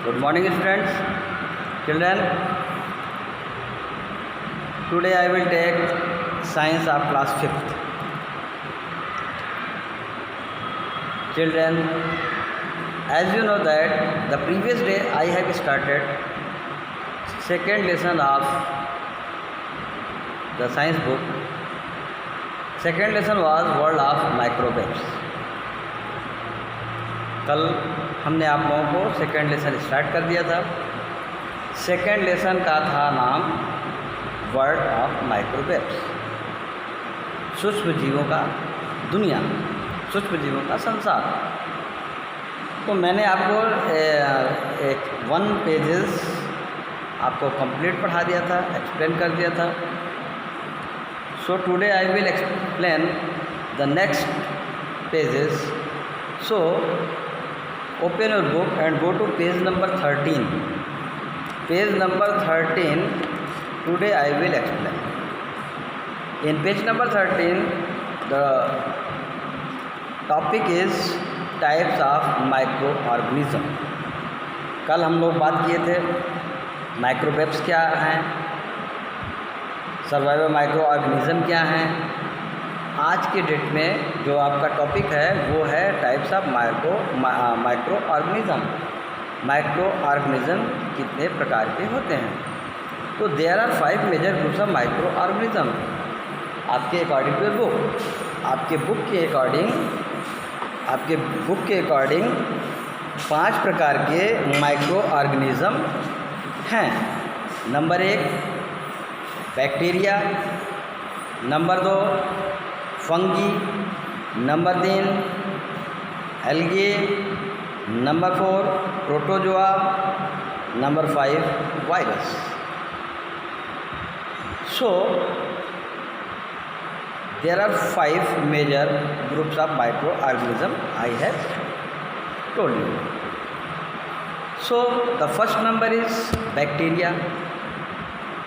Good morning, students. Children, today I will take science of class 5th. Children, as you know that the previous day I have started second lesson of the science book. Second lesson was world of microbes. कल हमने आप लोगों को second lesson start कर दिया था। Second lesson का था नाम वर्ल्ड ऑफ माइक्रोवेव्स, सूक्ष्म जीवों का दुनिया, सूक्ष्म जीवों का संसार। तो मैंने आपको एक 1 पेजेस आपको कंप्लीट पढ़ा दिया था, एक्सप्लेन कर दिया था। So today I will explain the next pages. So open your book and go to page number 13. Page number 13 today I will explain. In page number 13 the topic is types of microorganism. कल हम लोग बात किए थे microwaves क्या हैं, survival micro organism क्या हैं। आज के डेट में जो आपका टॉपिक है वो है types of microorganism. Microorganism कितने प्रकार के होते हैं। तो there are 5 major groups of microorganism. आपके अकॉर्डिंग टू बुक, आपके बुक के अकॉर्डिंग 5 प्रकार के माइक्रो ऑर्गेनिज्म हैं। Number 1 bacteria, number 2 fungi, number 3 algae, number 4 protozoa, number 5 virus. So there are 5 major groups of microorganism I have told you. So the first number is bacteria.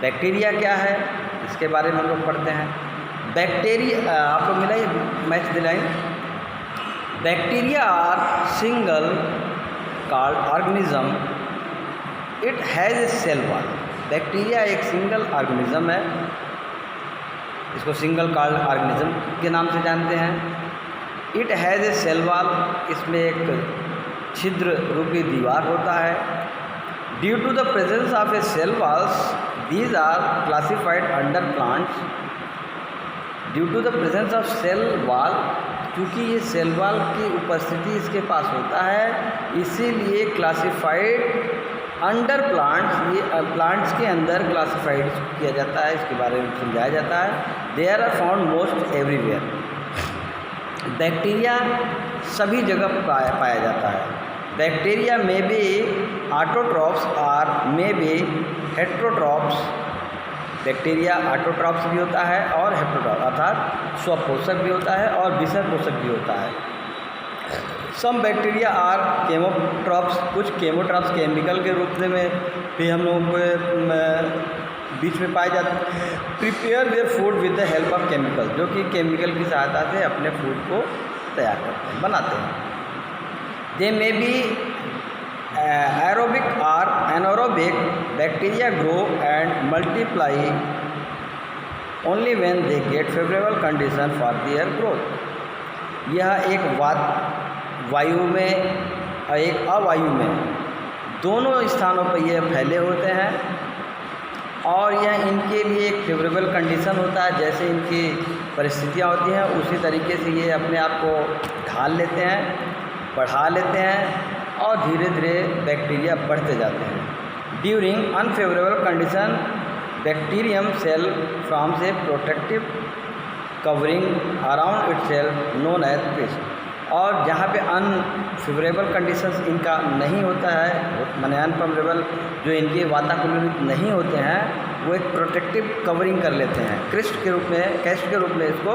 Bacteria क्या है इसके बारे में हम लोग पढ़ते हैं। बैक्टीरिया आप लोग मिला ये मैच दिलाएं। Bacteria are single called organism, it has a cell wall. Bacteria एक सिंगल ऑर्गेनिज्म है, इसको सिंगल कॉल्ड ऑर्गेनिज्म के नाम से जानते हैं। It has a cell wall, इसमें एक छिद्र रूपी दीवार होता है। Due to the presence of a cell walls these are classified under plants. Due to the presence of cell wall, क्योंकि ये सेल वॉल की उपस्थिति इसके पास होता है, इसीलिए क्लासिफाइड अंडर प्लांट्स, ये प्लांट्स के अंदर क्लासिफाइड किया जाता है, इसके बारे में समझाया जाता है। They are found most everywhere. Bacteria सभी जगह पाया जाता है। बैक्टीरिया में बी ऑटोट्रॉप्स और में बी हेट्रोट्रॉप्स। बैक्टीरिया ऑटोट्रॉप्स भी होता है और हेट्रोट्रॉप अर्थात स्वपोषक भी होता है और विषय पोषक भी होता है। सम बैक्टीरिया आर केमोट्रॉप्स, कुछ केमोट्रॉप्स केमिकल के रूप में भी हम लोगों के बीच में पाए जाते हैं। Prepare their food with the help of chemical, जो कि केमिकल की सहायता से अपने फूड को तैयार करते हैं, बनाते हैं। They may be aerobic or anaerobic. Bacteria grow and multiply only when they get favorable condition for their growth. यह एक वायु में और एक अवायु में दोनों स्थानों पर यह फैले होते हैं और यह इनके लिए एक फेवरेबल कंडीशन होता है। जैसे इनकी परिस्थितियाँ होती हैं उसी तरीके से ये अपने आप को ढाल लेते हैं, बढ़ा लेते हैं और धीरे धीरे बैक्टीरिया बढ़ते जाते हैं। During unfavourable condition bacterium cell forms a protective covering around itself known as paste. और जहाँ पे अनफेवरेबल कंडीशंस इनका नहीं होता है, माने अनफेवरेबल जो इनके वातावरण नहीं होते हैं, वो एक प्रोटेक्टिव कवरिंग कर लेते हैं, क्रिस्ट के रूप में, कैस्ट के रूप में इसको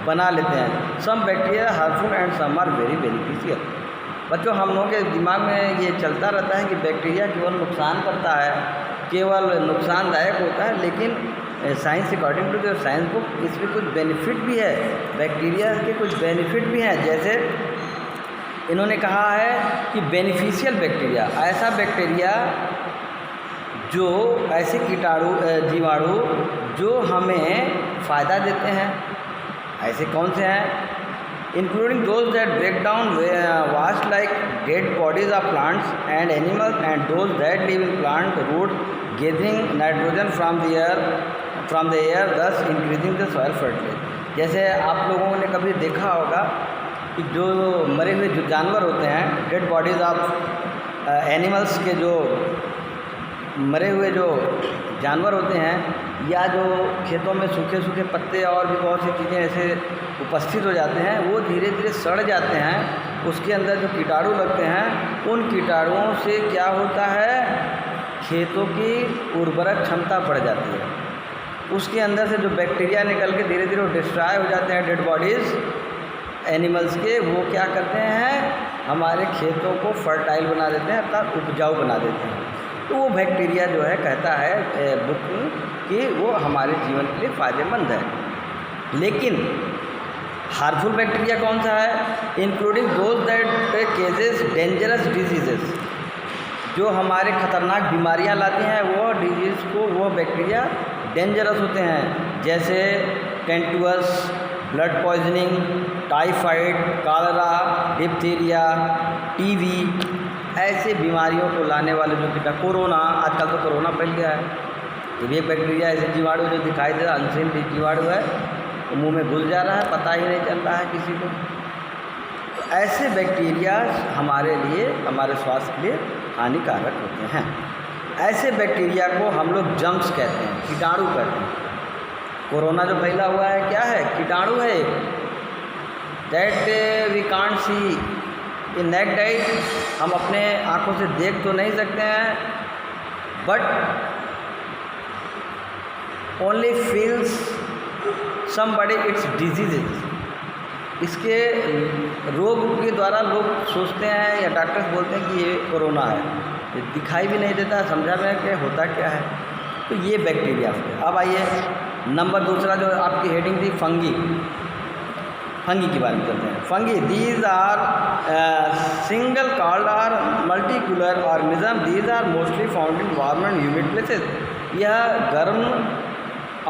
बना लेते हैं। Some bacteria harmful and some are very beneficial. बच्चों हम लोगों के दिमाग में ये चलता रहता है कि बैक्टीरिया केवल नुकसान करता है, केवल नुकसानदायक होता है, लेकिन science according to the science book इसमें कुछ बेनिफिट भी है। बैक्टीरिया के कुछ बेनिफिट भी हैं, जैसे इन्होंने कहा है कि बेनिफिशियल बैक्टीरिया, ऐसा बैक्टीरिया जो ऐसे जीवाणु जो हमें फ़ायदा देते हैं, ऐसे कौन से हैं? Including those that break down waste like dead bodies of plants and animals and those that live in plant root gathering nitrogen from the air thus increasing the soil fertiliser. जैसे आप लोगों ने कभी देखा होगा कि जो मरे हुए जो जानवर होते हैं, डेड बॉडीज़ ऑफ एनिमल्स के जो मरे हुए जो जानवर होते हैं, या जो खेतों में सूखे सूखे पत्ते और भी बहुत सी चीज़ें ऐसे उपस्थित हो जाते हैं, वो धीरे धीरे सड़ जाते हैं। उसके अंदर जो कीटाणु लगते हैं, उन कीटाणुओं से क्या होता है, खेतों की उर्वरक क्षमता बढ़ जाती है। उसके अंदर से जो बैक्टीरिया निकल के धीरे धीरे वो डिस्ट्रॉय हो जाते हैं, डेड बॉडीज़ एनिमल्स के, वो क्या करते हैं, हमारे खेतों को फर्टाइल बना देते हैं, अर्थात उपजाऊ बना देते हैं। तो वो बैक्टीरिया जो है, कहता है बुक कि वो हमारे जीवन के लिए फ़ायदेमंद है। लेकिन हार्मफुल बैक्टीरिया कौन सा है? Including those that causes dangerous diseases, जो हमारे खतरनाक बीमारियां लाती हैं, वो डिजीज़ को वो बैक्टीरिया डेंजरस होते हैं। जैसे tetanus, blood poisoning, typhoid, cholera, diphtheria, TB, ऐसे बीमारियों को लाने वाले जो कीटाणु, कोरोना, आजकल तो कोरोना फैल गया है, ये भी एक बैक्टीरिया ऐसे जीवाणु जो दिखाई दे रहा, अनसीन जीवाणु है, तो मुंह में घुस जा रहा है, पता ही नहीं चल रहा है किसी को। तो ऐसे बैक्टीरिया हमारे लिए, हमारे स्वास्थ्य के लिए हानिकारक होते हैं। ऐसे बैक्टीरिया को हम लोग जर्म्स कहते हैं, कीटाणु कहते हैं। कोरोना जो फैला हुआ है, क्या है? कीटाणु है। That we can't see in naked eye, हम अपने आँखों से देख तो नहीं सकते हैं, but only feels somebody its diseases. इसके रोग के द्वारा लोग सोचते हैं या डॉक्टर्स बोलते हैं कि ये कोरोना है, ये दिखाई भी नहीं देता, समझा में कि होता क्या है। तो ये बैक्टीरिया। अब आइए नंबर दूसरा जो आपकी हेडिंग थी, फंगी की बात करते हैं। Fungi, these are single called or multicellular organism, these are mostly found in warm and humid places. यह गर्म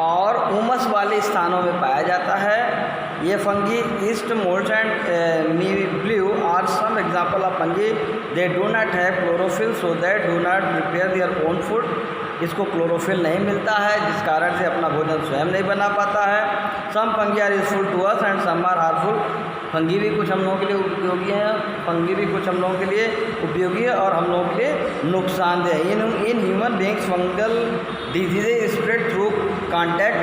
और उमस वाले स्थानों में पाया जाता है। ये फंगी ईस्ट मोल्स एंड मीब्ल्यू are some example of fungi. They do not have chlorophyll so that do not prepare their own food. इसको क्लोरोफिल नहीं मिलता है, जिस कारण से अपना भोजन स्वयं नहीं बना पाता है। Some fungi are useful to us and some are harmful. Fungi भी कुछ हम लोगों के लिए उपयोगी है, फंगी भी कुछ हम लोगों के लिए उपयोगी है और हम लोगों के लिए नुकसानदेह। In human beings fungal diseases spread through contact,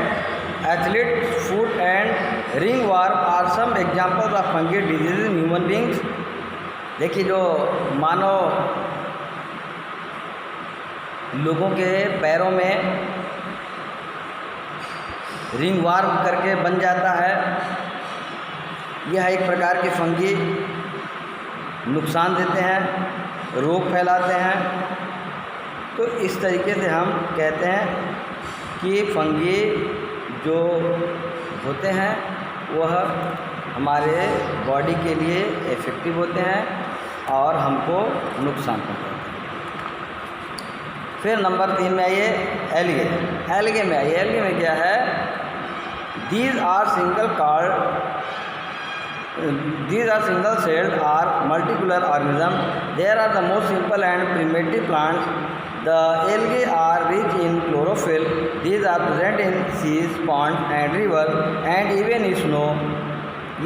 athlete, food and ringworm are some examples of fungi disease in human beings. देखिए, जो मानव लोगों के पैरों में रिंग वार्म करके बन जाता है, यह एक प्रकार के फंगी नुकसान देते हैं, रोग फैलाते हैं। तो इस तरीके से हम कहते हैं कि फंगी जो होते हैं वह हमारे बॉडी के लिए इफ़ेक्टिव होते हैं और हमको नुकसान पहुँचाते हैं। फिर नंबर 3 में आइए, एल्गे में आइए। एल्गे में क्या है? These are single celled or multicellular organisms. They are the most simple and primitive plants. The algae are rich in chlorophyll. These are present in seas, ponds and rivers and even snow.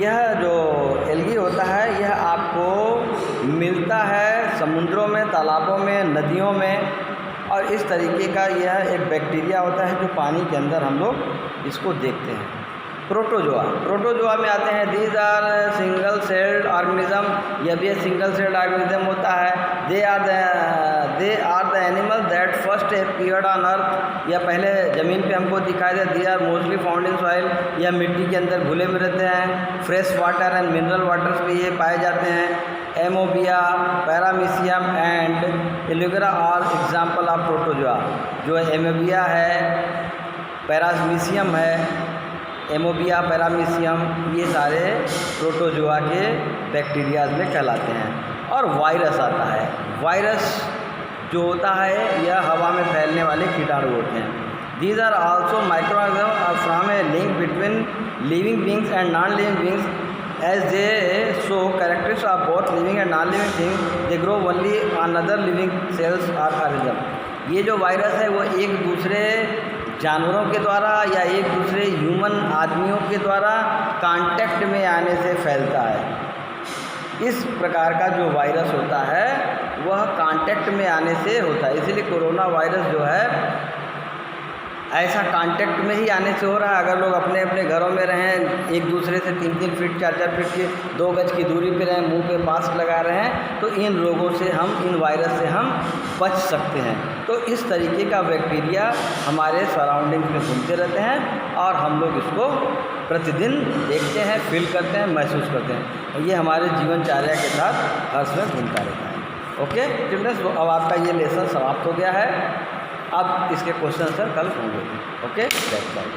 यह जो algae होता है, यह आपको मिलता है समुद्रों में, तालाबों में, नदियों में, और इस तरीके का यह एक बैक्टीरिया होता है जो पानी के अंदर हम लोग इसको देखते हैं। प्रोटोजोआ में आते हैं। These are single celled organism. यह भी एक सिंगल सेल्ड ऑर्गेनिज्म होता है। They are the animal that first appeared on earth. यह पहले ज़मीन पे हमको दिखाई दे। They are mostly found in soil. यह मिट्टी के अंदर घुले में रहते हैं। Fresh water and mineral waters में ये पाए जाते हैं। Amoeba, paramecium and aloe vera are example of protozoa. जो एमोबिया है, पैरामीशियम है एमोबिया पैरामीशियम, ये सारे प्रोटोजोआ के बैक्टीरियाज में कहलाते हैं। और वायरस आता है। वायरस जो होता है यह हवा में फैलने वाले कीटाणु होते हैं। These are also microorganism from a link between living beings and non living beings as they show characteristics of both living and non living thing they grow only on other living cells और organism. ये जो virus है वो एक दूसरे जानवरों के द्वारा या एक दूसरे ह्यूमन आदमियों के द्वारा कांटेक्ट में आने से फैलता है। इस प्रकार का जो वायरस होता है वह कांटेक्ट में आने से होता है। इसीलिए कोरोना वायरस जो है ऐसा कांटेक्ट में ही आने से हो रहा है। अगर लोग अपने अपने घरों में रहें, एक दूसरे से 3-3 फीट 4-4 फीट की 2 गज की दूरी पे रहें, मुंह पे मास्क लगा रहे हैं, तो इन रोगों से इन वायरस से हम बच सकते हैं। तो इस तरीके का बैक्टीरिया हमारे सराउंडिंग्स में घूमते रहते हैं और हम लोग इसको प्रतिदिन देखते हैं, फील करते हैं, महसूस करते हैं। और ये हमारे जीवनचर्या के साथ हर समय घूमता रहता है। ओके चिल्ड्रंस, तो अब आपका ये लेसन समाप्त हो गया है। अब इसके क्वेश्चन आंसर कल होंगे। Okay, that's all.